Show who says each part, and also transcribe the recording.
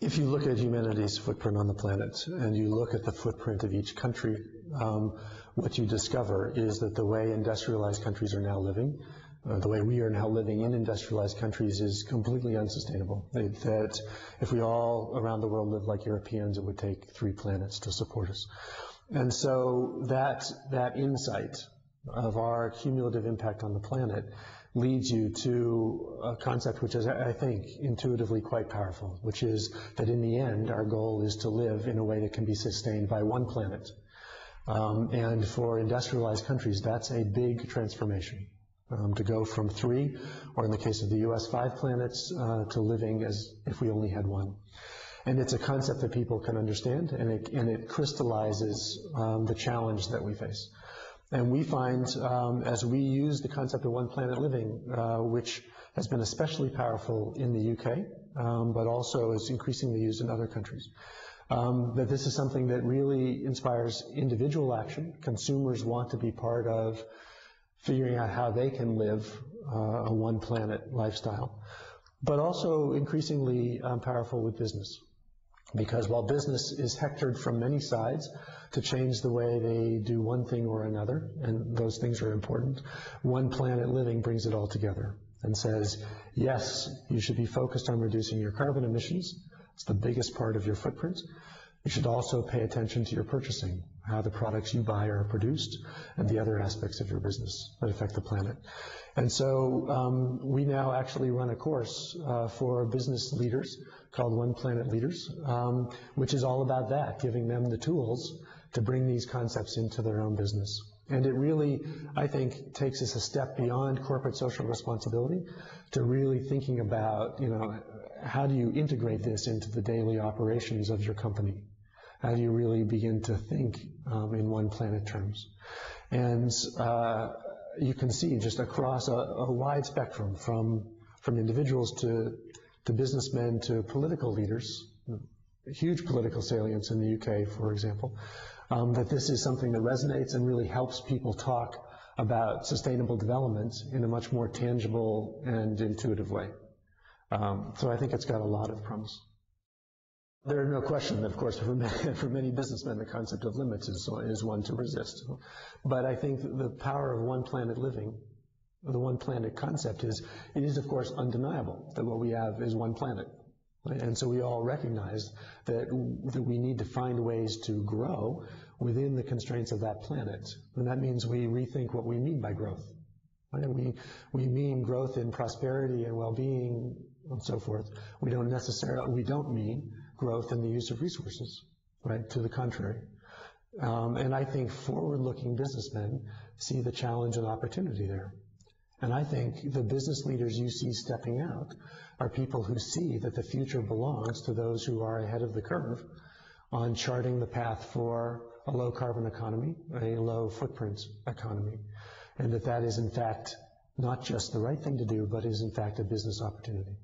Speaker 1: If you look at humanity's footprint on the planet and you look at the footprint of each country, what you discover is that the way industrialized countries are now living, the way we are now living in industrialized countries, is completely unsustainable. That if we all around the world lived like Europeans, it would take 3 planets to support us. And so that insight of our cumulative impact on the planet leads you to a concept which is, I think, intuitively quite powerful, which is that in the end, our goal is to live in a way that can be sustained by 1 planet. And for industrialized countries, that's a big transformation. To go from 3, or in the case of the US, 5 planets, to living as if we only had 1. And it's a concept that people can understand, and it crystallizes the challenge that we face. And we find, as we use the concept of 1 planet living, which has been especially powerful in the UK, but also is increasingly used in other countries, that this is something that really inspires individual action. Consumers want to be part of figuring out how they can live a 1 planet lifestyle, but also increasingly powerful with business. Because while business is hectored from many sides to change the way they do one thing or another, and those things are important, 1 planet living brings it all together and says, yes, you should be focused on reducing your carbon emissions. It's the biggest part of your footprint. You should also pay attention to your purchasing, how the products you buy are produced, and the other aspects of your business that affect the planet. And so we now actually run a course for business leaders called 1 Planet Leaders, which is all about that, giving them the tools to bring these concepts into their own business. And it really, I think, takes us a step beyond corporate social responsibility to really thinking about, how do you integrate this into the daily operations of your company? How do you really begin to think in 1 planet terms? And you can see just across a wide spectrum, from individuals to businessmen to political leaders, huge political salience in the UK, for example, that this is something that resonates and really helps people talk about sustainable development in a much more tangible and intuitive way. So I think it's got a lot of promise. There is no question that, of course, for many businessmen, the concept of limits is one to resist. But I think the power of 1 planet living, the 1 planet concept it is, of course, undeniable that what we have is 1 planet. Right? And so we all recognize that we need to find ways to grow within the constraints of that planet. And that means we rethink what we mean by growth. Right? We mean growth in prosperity and well-being and so forth. We don't mean growth in the use of resources, right? To the contrary. And I think forward-looking businessmen see the challenge and opportunity there. And I think the business leaders you see stepping out are people who see that the future belongs to those who are ahead of the curve on charting the path for a low-carbon economy, a low-footprint economy, and that is, in fact, not just the right thing to do, but is, in fact, a business opportunity.